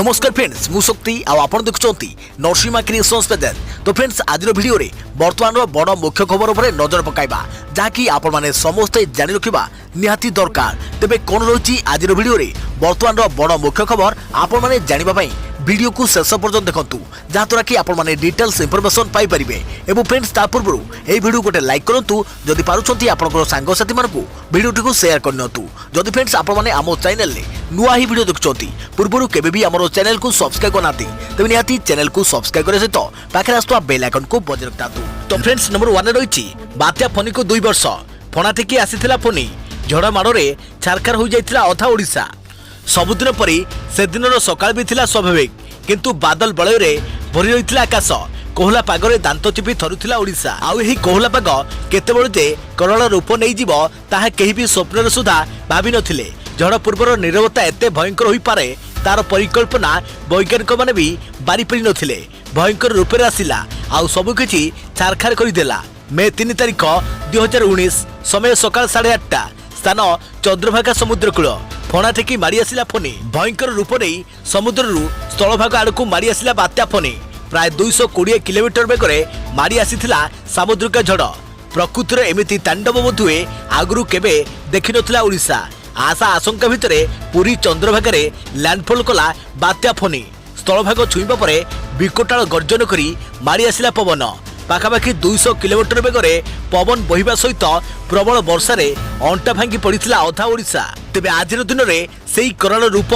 नमस्कार फ्रेंड्स मु शक्ति आपण देखुंती नरसिंहा क्रिएशंस पेज। तो फ्रेंड्स आज वीडियो रे वर्तमान बड़ मुख्य खबर उपर नजर पकाइबा जहाँकि आपण माने समस्ते जानि रखिबा निहाती दरकार। तेबे कोन रही आज वीडियो रे वर्तमान बड़ मुख्य खबर आपण माने जानिबा पई वीडियो को शेष पर्यंत देखंतु जहाँद्वारा कि आपण माने डिटेल्स इंफॉर्मेशन पाई परिबे। एवं फ्रेंड्स ता पूर्व ए वीडियो गोटे लाइक करंतु जदि पारुछंती आपनकर सांग साथी मानकु वीडियो को शेयर करनतु। जदि फ्रेंड्स आपण माने आमो चैनल ले नुआ ही वीडियो देखुछंती पूर्व केबे भी हमरो चैनल को सब्सक्राइब करनाती तबे निहाती चैनल को सब्सक्राइब करे सहित पाखे आस्तुवा बेल आइकन को बजाय रखतातु। तो फ्रेंड्स नंबर 1 रही बात्या फनी को 2 वर्ष फणा टेकी आसीथिला फनी झड़ा माड़े छारखार हो जाइथिला अधा ओडिशा। सबुदिन परी से दिन सकाळ भी थिला स्वाभाविक किंतु बादल बलय रे भरी रहिथिला आकाश। कोहला पागरे दांत चिपी थरुथिला ओडिशा। आउ एही कोहला पाग केतेबेले जे करल रूप नहीं जीव ताहा केही भी स्वप्नरे सुधा भाबी नथिले। झड़ पूर्वर नीरवता एते भयंकर होई पारे तार परिकल्पना वैज्ञानिक माने भी बारी पड़ी नथिले। भयंकर रूप रे आसिला आउ सब किछि छारखार करि देला। मे 3 तारिख 2019 समय सकाळ 8:30 स्थान चंद्रभागा समुद्रकूल फणा टेकी मारी आसिला फनी। भयंकर रूप नहीं समुद्ररू स्थलभाग आड़कू मारी आसिला बात्या फनी। प्राय 220 किलोमीटर बेगरे मारी आसीथिला सामुद्रिक झड़। प्रकृतिर एमिति तांडव बोधुए आगरू केबे देखि नथिला ओडिशा। आशा आशंका भितरे पूरी चंद्रभागारे लैंडफॉल कला बात्या फनी। स्थलभाग छुईबा परे विकटाल गर्जन करी मारी आसिला पवन। पाखापाखि 200 किलोमीटर बेगरे पवन बहिबा सहित प्रबल वर्षारे अंटा भांगी पड़िथिला अधा ओडिशा। तेबे आजिर दिन में सेई कराल रूप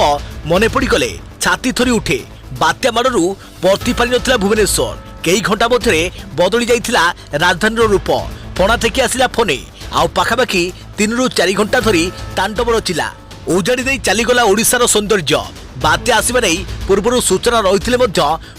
मने पड़ी गले छाती थरी उठे। बात्या माड़ू बर्ती पारि नथिला भुवनेश्वर। कई घंटा मध्य बदली जाइथिला राजधानी रूप। फणा टेकी आसिला फनी आउ पाखापाखि 3 ରୁ 4 घंटा धरी तांडव रचिला। उजाड़ी दे चलीगला ओडिशार सौंदर्य। बात्या आसवा नहीं पूर्व सूचना रही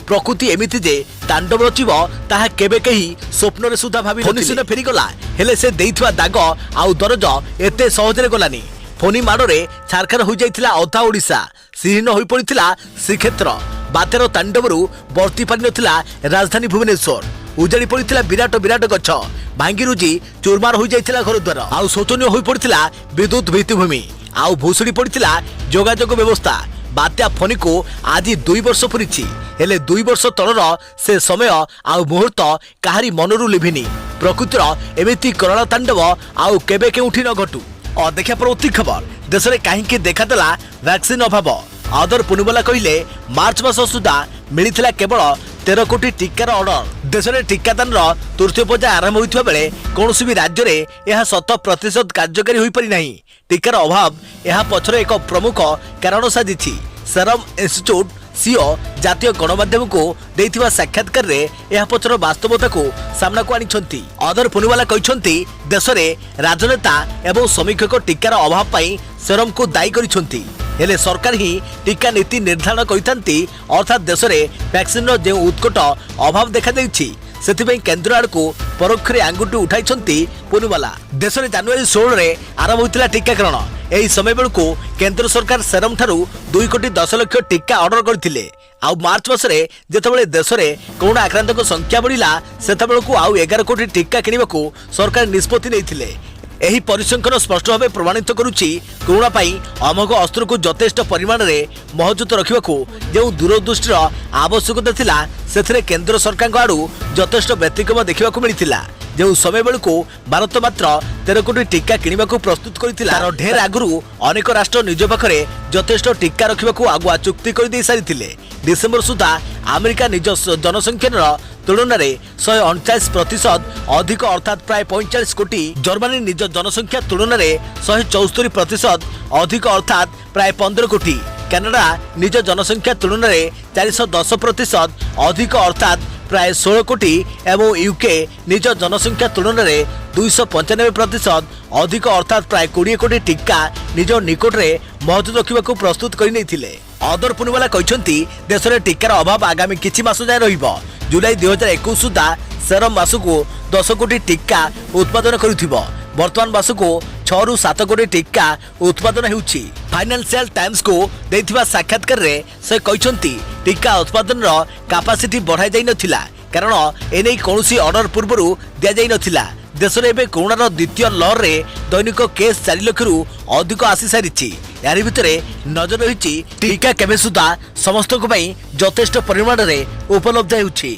प्रकृति एमती जे तांडव रचिब ताहा केबे कही स्वप्न सुधा भावी फनी फेरीगला हेले से देइथवा दाग आउ दरज एते सहजरे गलानी। फनी माड़े छारखार हो जाइथिला अधा ओडिशा। श्रीहीन हो पड़िथिला श्रीक्षेत्र। बात्यार तांडवरू बर्ती पारि नथिला राजधानी भुवनेश्वर। उजाड़ी पड़िथिला विराट विराट गछ भांगी रुजी चूरमार हो जाइथिला घरद्वार। आउ शोचनीय हो पड़िथिला विद्युत भित्तिभूमि आउ भूसुड़ी पड़िथिला जोगाजोग व्यवस्था। बात्या फनी को आज 2 वर्ष पूरी हेले 2 वर्ष तलर से समय आउ मुहूर्त काहारी मनरू लिभिनी। प्रकृतिर एमिति कराल तांडव आउ केबे केउठी न घटू। और देखा परवर्ती खबर देश में कहीं देखादेला वैक्सीन अभाव। आदर पुनिवाला कहले मार्च मास सुधा मिलता केवल 13 कोटी टीकार ऑर्डर। देश में टीकादान तृतीय पर्याय आरंभ होता बेले कौन भी राज्य में यह 100% कार्यकारी हो पारि नहीं। टीकार अभाव यह पछर एक प्रमुख कारण साजिछि। सेरम इंस्टीट्यूट सीओ जातीय गणमाध्यम को देइथिबा साक्षात्कार रे यह पछर वास्तवता को सामना को आनिछंती। अदर पुनिवाला कहिछंती देश में राजनेता एवं समीक्षक टीकार अभाव पाई सेरम को दायी करिछंती। हेले सरकार ही टीका नीति निर्धारण करिथांती। अर्थात देश में वैक्सीन रो जे उत्कट अभाव देखा देइछि सेथिबे केंद्र आड़ को परोक्ष आंगुठी उठाई पुनिवाला। देश में जनवरी 16 रे आरंभ होता टीकाकरण। यही समय बेलू केंद्र सरकार सेरम ठारू 2 कोटी 10 लाख टीका ऑर्डर करथिले। आउ मार्च मासरे जेतेबेले देश में कोरोना आक्रांतक संख्या बढ़िला सेतेबेलू आउ 11 कोटी टीका किनिबाकू सरकार निष्पत्ति नैथिले। एही परिसंख्यान स्पष्ट भाव प्रमाणित करुच्ची कोरोना पाई अमोघ अस्त्र को यथेष्ट परिमाण में महजूत रखा जो दूरदृष्टिर आवश्यकता थिला सेथिरे केंद्र सरकार आड़ू यथेष्ट व्यतिक्रम देखा मिलता। जो समय बेलू भारत मात्र 13 कोटी टीका किनिबाकू प्रस्तुत करथिला। ढेर आगुरी अनेक राष्ट्र निज पाखरे यथेष्ट टीका रखा आगुआ चुक्ति कर सारी। डिसेम्बर सुधा अमेरिका निज जनसंख्या तुलन में 149% अधिक अर्थात प्राय 45 कोटी। जर्मनी निज जनसंख्या तुलन में 174% अधिक अर्थात प्राय 15 कोटी। कनाडा निज जनसंख्या तुलन में 410% अधिक अर्थात प्राय 16 कोटी एवं यूके निज जनसंख्या तुलन में 295% अधिक अर्थात प्राय 20 कोटी टीका निज निकट में महजूद रखा प्रस्तुत कर। अदर पुनिवाला कहते देश में टीकार अभाव आगामी किछि मास जाए रहिबो। जुलाई 2021 सुधा सेरम मासकू 10 कोटी टीका उत्पादन करुथिबो। वर्तमान मासकू 6 ରୁ 7 कोटी टीका उत्पादन हेउछि। फाइनेंशियल टाइम्स को देथिबा साक्षात्कार रे से कहछंती टीका उत्पादन रो कैपेसिटी बढ़ाई जाई नथिला कारण एनै कोनोसी ऑर्डर पूर्वरु दिया जाई नथिला। देश में एवं कोरोनार द्वितीय लहर में दैनिक केस 4 लाख अधिक आसी सारी। यारी भितरे नजर रही टीका केबे सुधा समस्त यथेष्ट परिमाण में उपलब्ध होउछि।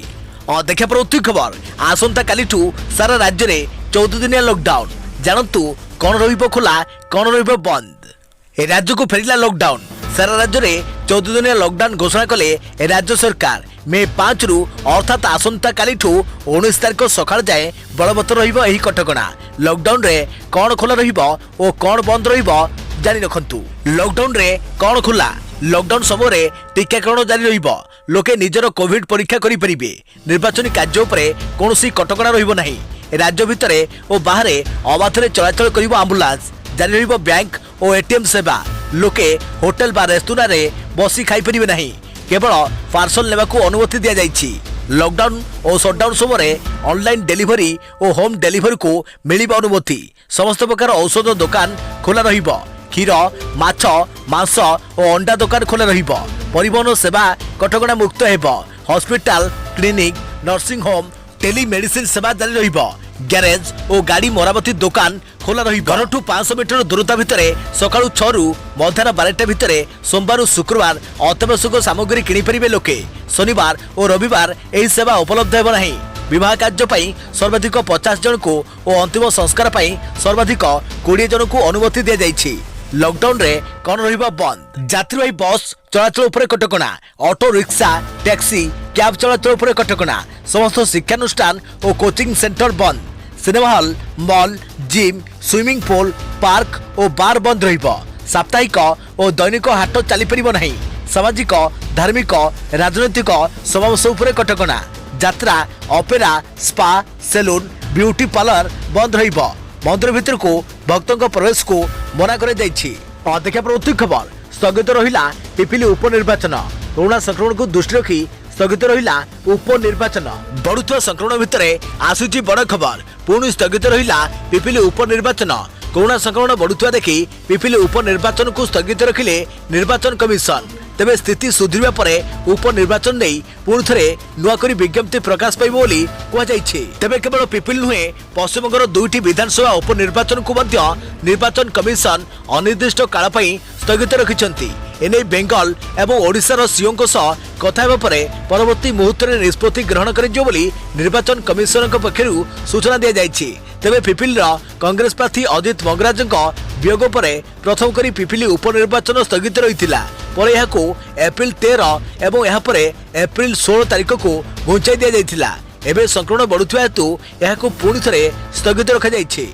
देखा पड़ती खबर आसंता कालीठू सारा राज्य में 14 दिनिया लॉकडाउन। जानतु कौन रहिबो खोला कौन रहिबो बंद। ए राज्य को फेरिला लॉकडाउन। सारा राज्य में 14 दिनिया लॉकडाउन घोषणा कले राज्य सरकार। मे 5 रु अर्थात आसंता कालीठू 19 तारिख सकाळ जाए बलवत्तर रहिबो एही कटकणा। लॉकडाउन रे कौन खोला रहिबो ओ कौन बंद रहिबो जानि रखंतु। लॉकडाउन रे कौन खोला लॉकडाउन समय टीकाकरण जारी रहिबो। लोके निजर कोविड परीक्षा करि परिबे। निर्वाचन कार्य उपरे कोनोसी कटकणा रहिबो नाही। राज्य भितरे ओ बाहरे अबाधरे चलाचल करिबो एम्बुलेंस। जारी रहिबो बैंक और एटीएम सेवा। लोके होटल बा रेस्तुरां रे बसी खाई परिबे नाही। केवल पार्सल लेवाकू अनुमति दिया जाइछि। लॉकडाउन और शटडाउन समय ऑनलाइन डिलीवरी और होम डिलीवरी को मिलिबा अनुमति। समस्त प्रकार औषध दुकान खोला रहिबो। क्षीर माछ मांस और अंडा दुकान खोला रहिबो। परिवहन सेवा कटकणा मुक्त हेबो। Hospital clinic nursing home telemedicine सेवा जारी रहिबो। गैरेज और गाड़ी मरामती दुकान खोला रही। घरठू 500 मीटर दूरता भितर सकाळू 6 रु मध्याह्न 12टा भितर सोमवार शुक्रवार अत्यावश्यक सामग्री किनि परिबे लोके। शनिवार और रविवार एही सेवा उपलब्ध हेबो नाही। विवाह कार्य पई सर्वाधिक 50 जन को और अंतिम संस्कार पई सर्वाधिक 20 जन को अनुमति दिया जाइछि। लॉकडाउन रे कौन रहिबा बंद। यात्रीवाही बस चलाचल उपरे कटकणा। ऑटो रिक्शा टैक्सी कैब चलाचल उपरे कटकणा। समस्त शिक्षानुष्ठान और कोचिंग सेंटर बंद। Cinema hall mall gym swimming pool park और बार बंद रहिबो। साप्ताहिक और दैनिक हाट चली परिबो नाही। सामाजिक धार्मिक राजनैतिक समावेश उपरे कटकणा। यात्रा opera spa salon beauty parlour बंद रहिबो। मंदिर भितर को भक्तों प्रवेश को मना कर देखा प्रवृत्ति खबर स्थगित रहिला पिपिली उपनिर्वाचन। कोरोना संक्रमण को दृष्टि रखी स्थगित रहिला उपनिर्वाचन। बढ़ुवा संक्रमण भितर आसुची बड़ खबर पुणी स्थगित रहिला पिपिली उपनिर्वाचन। कोरोना संक्रमण बढ़ुवा देखी पिपिली उपनिर्वाचन को स्थगित रखिले निर्वाचन कमिशन। तेबे स्थिति सुधरिबा परे उपनिर्वाचन नहीं पुणी थे नुआकरी विज्ञप्ति प्रकाश पाइब बोली कहुଯାଇଛି। तेबे केवल पिपिल नुहे पश्चिमबंगर 2टी विधानसभा उपनिर्वाचन को मध्य निर्वाचन कमिशन अनिर्दिष्ट काल पई स्थगित रखिछंती। एने बेंगल एवं ओडिशार सीओ सह कथा हेबा परे परवर्ती मुहूर्त में निष्पत्ति ग्रहण करियो बोली निर्वाचन कमिशन पक्षरु सूचना दिया जाइछि। तेबे पिपिल कांग्रेस प्रार्थी अजित मंगराज वियोग पर प्रथम करी पिपिली उपनिर्वाचन स्थगित रहितिला। पर यहाको एप्रिल 13 एवं यहाँ पर एप्रिल 16 तारिख को घुंचाई दिया जाइतिला। एबे संक्रमण बढ़ुवा हेतु यहाको पुणी थे स्थगित रखा जाइछि।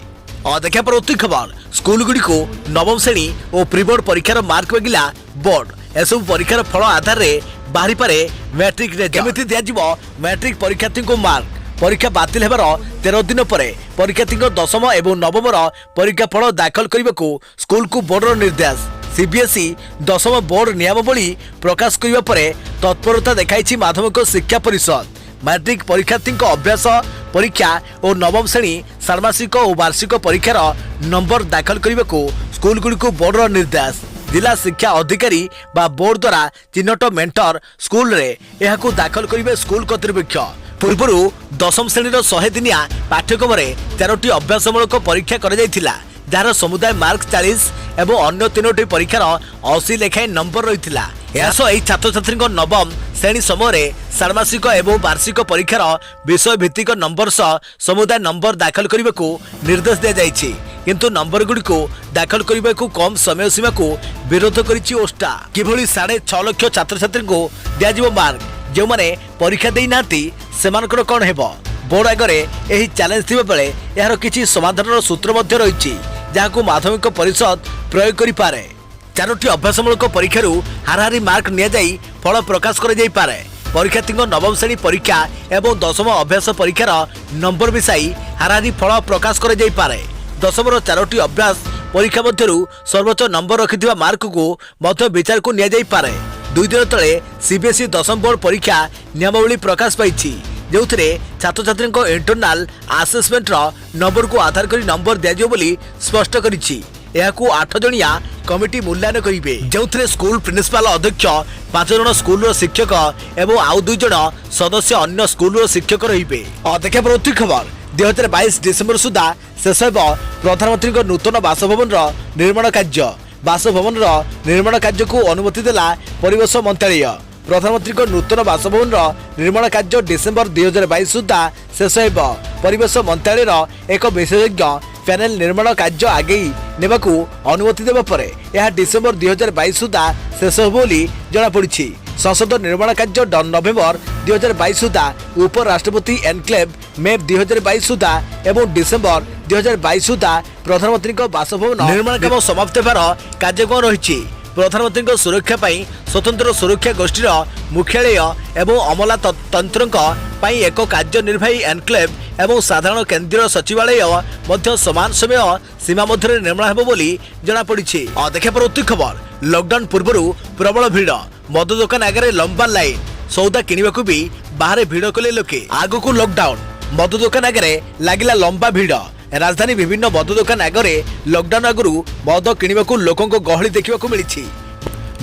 देखा पड़ती खबर स्कूल गुड़ी को नवम श्रेणी और प्रीबोर्ड परीक्षार मार्क मागिला बोर्ड। एसबू परीक्षार फल आधार में बाहरी पारे मैट्रिक केमिति दिया मैट्रिक परीक्षार्थी को मार्क। परीक्षा बातिल हेबार 13 दिन पर परीक्षार्थी दशम और नवम परीक्षा फल दाखल करने को स्कूल को बोर्डर निर्देश। सीबीएसई दशम बोर्ड नियमावली प्रकाश करने पर तत्परता देखाई माध्यमिक शिक्षा परिषद। मैट्रिक परीक्षार्थी अभ्यास परीक्षा और नवम श्रेणी षाण्मासिक और वार्षिक परीक्षार नंबर दाखल करने को स्कूल गुड़ी को बोर्डर निर्देश। जिला शिक्षा अधिकारी बा बोर्ड द्वारा चिन्हट मेंटर स्कूल रे यहाकू दाखल करिवे स्कूल कर्तृपक्ष। पूर्व दशम श्रेणी 100 दिनिया पाठ्यक्रम 13टी अभ्यासमूलक परीक्षा कर जाइथिला, जार समुदाय मार्क 40 एवं अन्य 3टी परीक्षार 80 लेखाएं नंबर रही। यह छात्र छात्री नवम श्रेणी समय षाण्मासिक एवं वार्षिक परीक्षार विषय भित्तिक नंबर सह समुदाय नंबर दाखल करने को निर्देश दिया जाइछि। किंतु नंबर गुड़ी को दाखल करने को कम समय सीमा को विरोध करिछि ओस्टा। किभली 6.5 लाख छात्र छात्री को दिया मार्क जो माने परीक्षा दे नाती सेमानकर कौन हेबो। बोर्ड आगे यही चैलेंज थिबा बेले यार किछि समाधान सूत्र मध्य रहिछि जहां माध्यमिक परिषद प्रयोग करि पारे। 4टी अभ्यासमूलक परीक्षारू हाराहारी मार्क निया जाई फल प्रकाश कर जाई पारे। परीक्षार्थी नवम श्रेणी परीक्षा एवं दशम अभ्यास परीक्षार नंबर मिसाई हाराहारी फल प्रकाश कर जाई पारे। दशमर 4टी अभ्यास परीक्षा मध्यरू सर्वोच्च नंबर रखिथिबा मार्क को मध्य विचार को निया जाई पारे। 2 दिन तले सीबीएसई दशम बोर्ड परीक्षा नियमावली प्रकाश पाइछि जो छात्र छात्री इंटरनाल आसेसमेंट नंबर को आधार कर नंबर दिया बोली स्पष्ट करिछि। यहाकू 8 जणिया कमिटी मूल्यांकन करिवे जो स्कूल प्रिंसिपाल अध्यक्ष 5 जन स्कूल शिक्षक एवं आउ 2 जन सदस्य अन्य स्कूल शिक्षक रहिबे। देखा प्रवृत्ति खबर 2022 डिसेम्बर सुधा शेष हेब प्रधानमंत्री नूतन बासभवन निर्माण कार्य। बासभवन निर्माण कार्य को अनुमति देला परिवेश मंत्रालय। प्रधानमंत्री नूतन बासभवन निर्माण कार्य डिसेम्बर 2022 सुधा शेष होब। परिवेश मंत्रालय एक विशेषज्ञ पैनल निर्माण कार्य आगे नेबाकू अनुमति देवा परे यह डिसेम्बर 2022 सुधा शेष होब बोली जଣାपड़ी। संसद निर्माण कार्य नवेम्बर 2022 सुधा, उपराष्ट्रपति एनक्लेव मे 2022 सुधा एवं डिसेम्बर 2022 सुधा प्रधानमंत्री बासभवन निर्माण काम समाप्त होबार कार्यक्रम रही। प्रधानमंत्री सुरक्षा पाई स्वतंत्र सुरक्षा गोष्ठी मुख्यालय एवं अमला तंत्र एक कार्यनिर्वाही एनक्लेव एवं साधारण केंद्रीय सचिवालय मध्य समान समय सीमा मध्य निर्माण होब बोली जଣାपड़ी। देखा परवर्ती खबर, लॉकडाउन पूर्व प्रबल भीड़, मद दुकान आगे लंबा लाइन, सौदा किणवाक भी बाहर भिड़ कले लोके। आग को लॉकडाउन, मद दुकान आगे लगिला लंबा भीड़। राजधानी विभिन्न मद दुकान आगे लॉकडाउन आगु मद किणवाक लोकों गहली देखा मिली।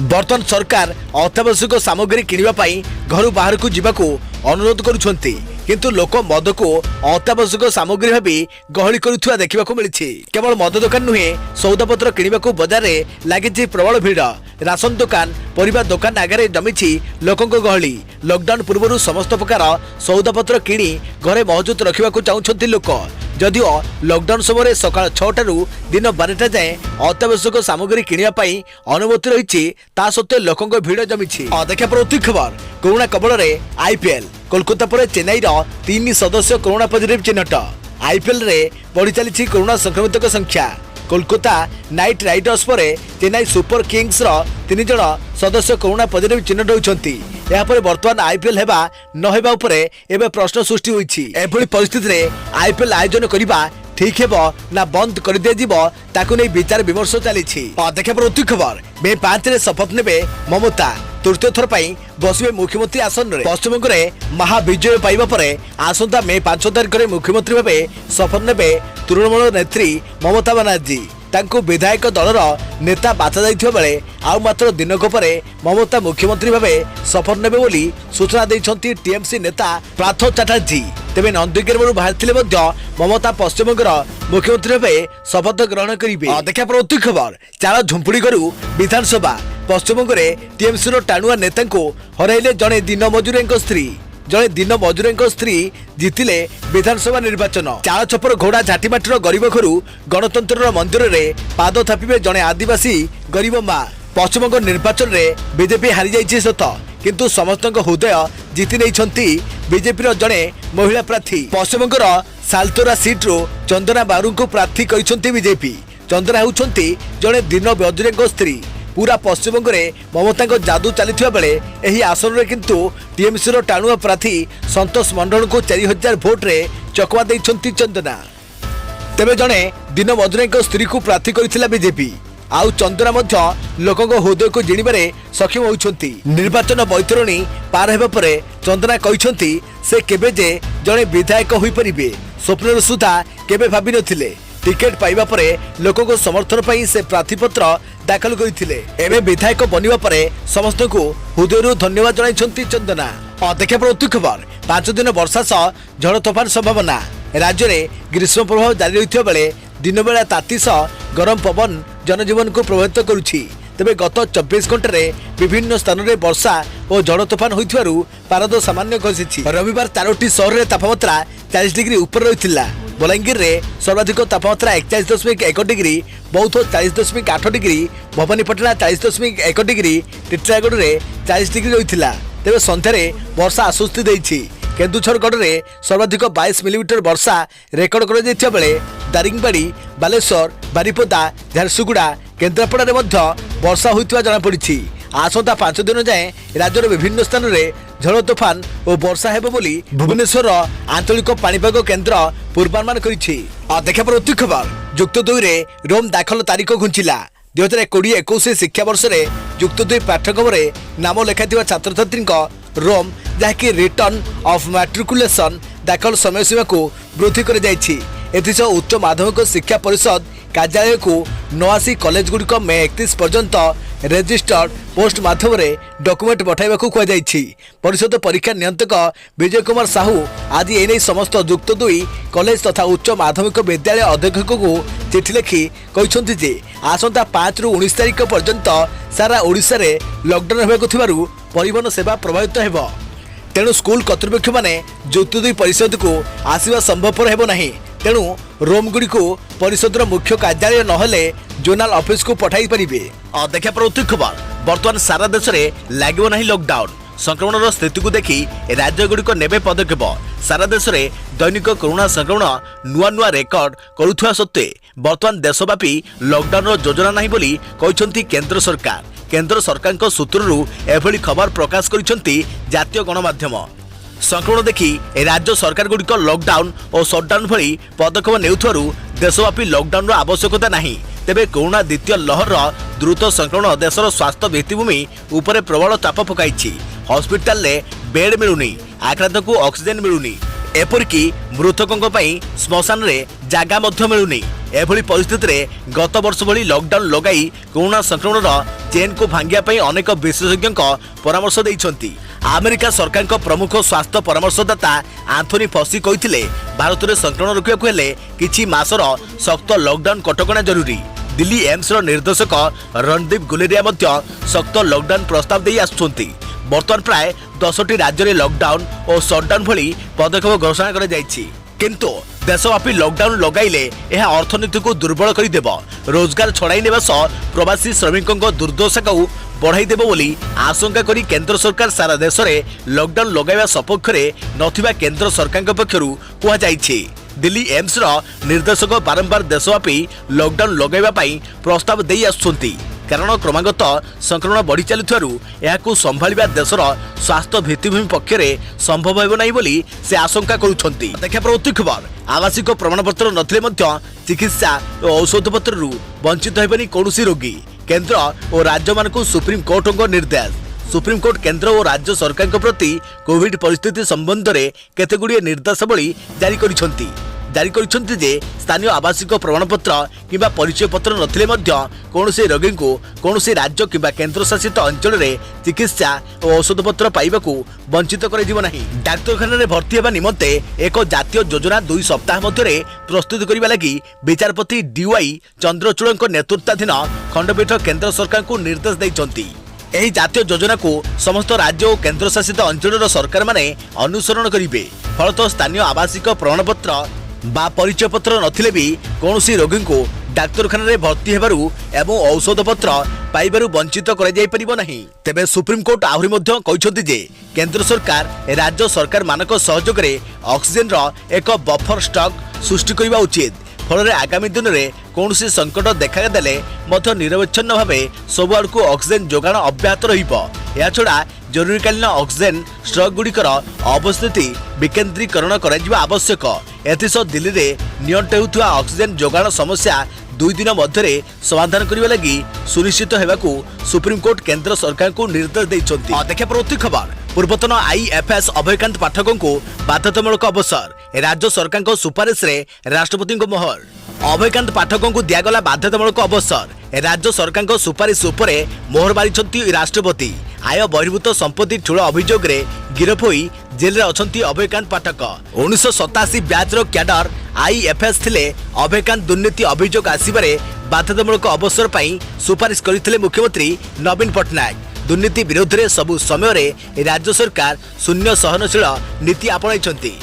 बर्तमान सरकार अत्यावश्यक सामग्री किणवाई घर बाहर को जीवाकू अनुरोध करुछंती, किंतु लोक मद को अत्यावश्यक सामग्री भावी गहली करुवा देखा मिली। केवल मद दुकान नुहे, सौदापत्र किणवाक बजार में लगी प्रबल भीड़। राशन दुकान, परिबा दुकान आगे जमी लोकों गहली। लॉकडाउन पूर्व समस्त प्रकार सौदापत्र किणी घरे मौजूद रखा चाहते लोक। जदिओ लॉकडाउन समय सकाळ 6 रु दिन 12टा जाए अत्यावश्यक सामग्री किणवाई अनुमति रही, ता सत्वे लोकों भीड़ जमी। देखा परवर्ती खबर, कोरोना कबल में आईपीएल। कोलकाता पर चेन्नई 3 सदस्य कोरोना पॉजिटिव चिन्हट। आईपीएल रे बढ़ी चली कोरोना संक्रमित संख्या। कोलकाता नाइट राइडर्स पर चेन्नई सुपर किंग्स 3 जन सदस्य कोरोना पॉजिटिव चिन्हट होती। यापर बर्तमान आईपीएल हेबा न हेबा उपरे एबे प्रश्न सृष्टि होईछि। एभली परिस्थिति रे आईपीएल आयोजन करिबा ठीक हेबो ना बंद कर दिया जीवो ताकू नै विचार विमर्श चलीछि। देखा परवर्ती खबर, मे 5 रे शपथ नेबे ममता। तृतीय थर पाई बसवे मुख्यमंत्री आसन रे। पश्चिमबंग रे महाविजय पाइबा परे आसंता मे 5 तारिख रे मुख्यमंत्री भाबे शपथ नेबे तृणमूल नेत्री ममता बनर्जी। तांको विधायक दलर नेता बाछा जाइथिबा बेले आउ मात्र दिनक परे ममता मुख्यमंत्री भाबे शपथ नेबे बोली सूचना दैछंती टीएमसी नेता पार्थ चैटर्जी। तेबे नंदीग्राम बाहर ममता पश्चिमबंगर मुख्यमंत्री भाबे शपथ ग्रहण करिबे। देखा परवर्ती खबर, चाल झुंपुड़ी गरु विधानसभा। पश्चिमबंग में टीएमसी टाणुआ नेता हरइले जड़े दिन मजूर स्त्री। जड़े दिन मजूर स्त्री जीतिले विधानसभा निर्वाचन। चाल छपर घोड़ा झाटीमाटीर गरीब घर गणतंत्र मंदिर में पाद थापिबे जड़े आदिवासी गरीब माँ। पश्चिमबंग निर्वाचन में बीजेपी हारी जाइए सत, किंतु समस्त हृदय जीति नहीं बीजेपी जड़े महिला प्रार्थी। पश्चिमबंगर सालतोरा सीट्रु चंदना बारू को प्रार्थी कर बीजेपी। चंदना होउछंती जड़े दिन मजूर स्त्री। पूरा पश्चिमबंग में ममता जादू चली बेले यही आसन में किंतु टीएमसी टाणुआ प्रार्थी संतोष मंडल को 4000 भोट रे चकवा देइछंती चंदना। तेबे जड़े दिन मजूर स्त्री को प्रार्थी करथिला बीजेपी। आउ चंदना मध्य लोकों हृदय को जिणिबारे सक्षम होउछंती। निर्वाचन बैतरणी पार हेबा परे चंदना कहिछंती से केबे जे जड़े विधायक होई परिबे स्वप्नर सुधा केबे भाबी नथिले। टिकेट पाइबा परे लोकों को समर्थन पाई से प्रार्थीपत्र दाखल करथिले। एबे विधायक बनिबा परे समस्त को हृदय धन्यवाद जणाइछंती चंदना। देखा परवर्ती खबर, 5 दिन वर्षा सह झड़ तोफान संभावना। राज्य में ग्रीष्म प्रभाव जारी रही बेले दिन बेला ताती सह गरम पवन जनजीवन को प्रभावित करुछि। तेबे गत 24 घंटे विभिन्न स्थान में वर्षा और झड़ तोफान होइथिबारु पारद सामान्य खसिछि। रविवार 4टी सहर में तापमात्रा 40 डिग्री ऊपर रहिथिला। बलांगीर रे सर्वाधिक तापमात्रा 41.1 डिग्री, बौद्ध 40.8 डिग्री, भवानीपटना 40.1 डिग्री, टिटलागढ़ रे 40 डिग्री रही। तेज सन्धार वर्षा आश्वस्ति देछि। केन्दुझरगढ़ में सर्वाधिक 22 मिलीमीटर वर्षा रेकर्ड कर बेले दारिंगबाड़ी, बालेश्वर, बारिपदा, झारसुगुड़ा, केन्द्रापड़ा में वर्षा होता जमापड़ी। आसंता 5 दिन जाए राज्यर विभिन्न स्थान में झड़ तोफान और वर्षा हेब बोली भुवनेश्वर आंचलिक पाणीपाग केन्द्र पूर्वानुमान करिछि। देखा परवर्ती खबर, युक्त 2 रे रोम दाखल तारीख घुंचिला। 2020-21 शिक्षा वर्ष में युक्त 2 पाठ्यक्रम में नाम लेखाइथिबा छात्र छात्री रोम जहाँकि रिटर्न ऑफ मैट्रिकुलेशन दाखल समय सीमा को वृद्धि कर जाइछि। एथिसह उच्च माध्यमिक शिक्षा परिषद कार्यालय को नआसी कॉलेज गुड़िक मे 31 पर्यंत रेजिस्टर्ड पोस्ट माध्यम डॉक्यूमेंट पठाइबा को कहुଯାଇଛି। परिषद परीक्षा नियंत्रक विजय कुमार साहू आज एने समस्त युक्त 2 कॉलेज तथा उच्च माध्यमिक विद्यालय अध्यक्ष को चिठी लिखि कहते आसंता 5 रु 19 तारिख पर्यंत सारा ओडिशा रे लॉकडाउन हेबाकु थिबारु परिवहन सेवा प्रभावित हेबो। तेणु स्कूल कर्तृपक्ष माने ज्योतिर्दय परिषद को आसवा संभवपर हेबो नाही। तेणु रोम गुडी को परिषद मुख्य कार्यालय नहले जोनाल ऑफिस को पठाई परिबे। देखा प्रत्येक खबर वर्तमान सारा देश में लागो नहीं लॉकडाउन। संक्रमण स्थिति को देखी राज्य गुड़िक नेबे पदक्षेप। सारा देश में दैनिक कोरोना संक्रमण नुआ नुआ रेकर्ड करुवा सत्वे वर्तमान देशव्यापी लॉकडाउन योजना नहीं बोली कहते केंद्र सरकार। केंद्र सरकार सूत्रु एभली खबर प्रकाश करिसेंती जातीय गणमाध्यम। संक्रमण देखी राज्य सरकार गुड़िक लॉकडाउन और शटडाउन भली पदक्षेप नेउथारु देशव्यापी लॉकडाउन आवश्यकता नहीं। तेबे कोरोना द्वितीय लहर द्रुत संक्रमण देशर स्वास्थ्य भित्तिभूमि उपरे प्रबल चाप पकाई। हॉस्पिटल रे बेड मिलुनी, आक्रांत को ऑक्सीजन मिलुनी, एपरिकी मृतकों श्मशान रे जागा मध्य मिलुनी। एभली परिस्थिति रे गत वर्ष भली लॉकडाउन लगाई कोरोना संक्रमण चेन को भांगिया पई अनेक विशेषज्ञ परामर्श दैछंती। अमेरिका सरकार को प्रमुख स्वास्थ्य परामर्शदाता आंथोनी फसी कहिथिले भारत में संक्रमण रोकବାକୁ हेले किछि मासर सख्त लॉकडाउन कटकणा जरूरी। दिल्ली एम्स निर्देशक रणदीप गुलेरिया मध्य सख्त लॉकडाउन प्रस्ताव दे आसुछंती। वर्तमान प्राय 10टी राज्य में लॉकडाउन और शटडाउन भली पदक्षेप घोषणा कर जाइछि। किंतु देशव्यापी लॉकडाउन लगाइले यह अर्थनीति को दुर्बल करदेव, रोजगार छड़ाई नेबा सह प्रवासी श्रमिकों दुर्दशा को बढ़ाई देव बोली आशंका करी केंद्र सरकार सारा देश में लॉकडाउन लगाइबा सपक्ष रे नथिबा केंद्र सरकार पक्षरु कुहा जाइछि। दिल्ली एम्स निर्देशक बारंबार देशव्यापी लॉकडाउन लगाइबा पई प्रस्ताव दे आसुछंती। कारण क्रमागत संक्रमण बढ़ी चलुथिबारु एहाकु संभाळिबा देशर स्वास्थ्य भित्तिभूमि पक्षरे संभव हेबो नाही बोली से आशंका करुछंती। देखा प्रति खबर आवासिक प्रमाणपत्र नथिले मध्य चिकित्सा और औषध पत्ररु वंचित हेबनी कोनोसी रोगी। केंद्र और राज्य मानकु सुप्रीम कोर्टक निर्देश। सुप्रीम कोर्ट केंद्र और राज्य सरकार प्रति कोविड परिस्थिति संबंध में केतेगुड़िए निर्देशावली जारी करिसेंती जे स्थानीय आवासिक प्रमाणपत्र किंबा परिचय पत्र नथिले मध्य कोनोसी रोगी को कोनोसी राज्य किंबा केंद्र शासित अंचल में चिकित्सा और औषध पत्र पाइबाकू वंचित कराजिबो नाही। डाक्तरखाना रे भर्ती हेबा निमंते एक जातीय योजना 2 सप्ताह मध्य प्रस्तुत करने लगी विचारपति डीवाई चंद्रचूड़ नेतृत्वाधीन खंडपीठ केंद्र सरकार को निर्देश देइछंती। एही जातीय योजना को समस्त राज्य और केंद्र शासित अंचल सरकार माने अनुसरण करिवे। फलतः स्थानीय आवासिक प्रमाणपत्र बा परिचय पत्र नथिले भी कोनोसी रोगी को डाक्तरखाना रे भर्ती हेबारु एवं औषध पत्र पाइबारु वंचित करा जाय परिबो नाही। तेबे सुप्रीम कोर्ट आहुरी मध्य कहिसंती जे केंद्र सरकार राज्य सरकार मानक सहयोग रे ऑक्सीजन रो एक बफर स्टॉक सृष्टि करबा उचित। फल आगामी दिन में कौनसी संकट देखा देले मध्य निरवच्छिन्न भाव सबुआड़ को ऑक्सीजन जोगाण अब्याहत रहा। जरूरीकालीन ऑक्सीजन स्टॉक गुड़िकर अवस्थिति विकेंद्रीकरण करा आवश्यक। एथिसह दिल्ली में नियंत्रित होता ऑक्सीजन जोगाण समस्या 2 दिन मध्य समाधान करने लगी सुनिश्चित होगाकू सुप्रीम कोर्ट केंद्र सरकार को निर्देश देइछंती। देखा प्रति खबर पूर्वतन आईएफएस अभयकांत पाठकों को बाध्यतामूलक अवसर। राज्य सरकार सुपारिश रे राष्ट्रपति को मोहर। अभयकांत पाठकों को दिगला बाध्यतामूलक अवसर। राज्य सरकार सुपारिश उपरे मोहर मारिछंती राष्ट्रपति। आय बहिर्भूत संपत्ति ठूल अभियोग रे गिरफ होई जेल रे अछंती अभयकांत पाठक। 1987 बैच रो कैडर आईएफएस थिले अभयकांत दुर्नीति अभियोग आसिबारे बाध्यतामूलक अवसर पई सुपारिश करथिले मुख्यमंत्री नवीन पटनायक। दुर्नीति विरोध में सबु समय राज्य सरकार शून्य सहनशील नीति आपणाइछंती।